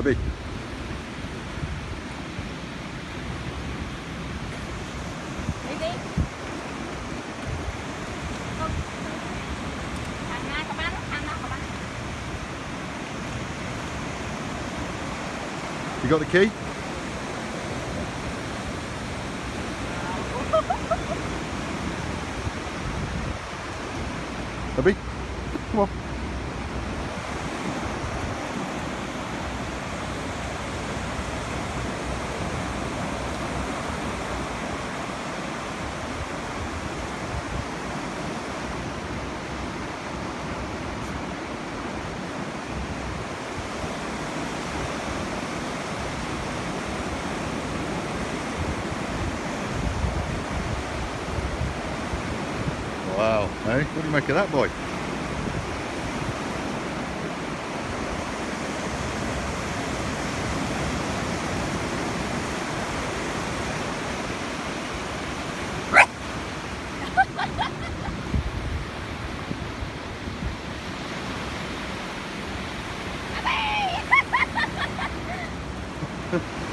Abby. Đi. Không. Thằng Nga có bắn, thằng nào có bắn. You got the key? Abby, come on. Wow, hey, what do you make of that, boy? Abby!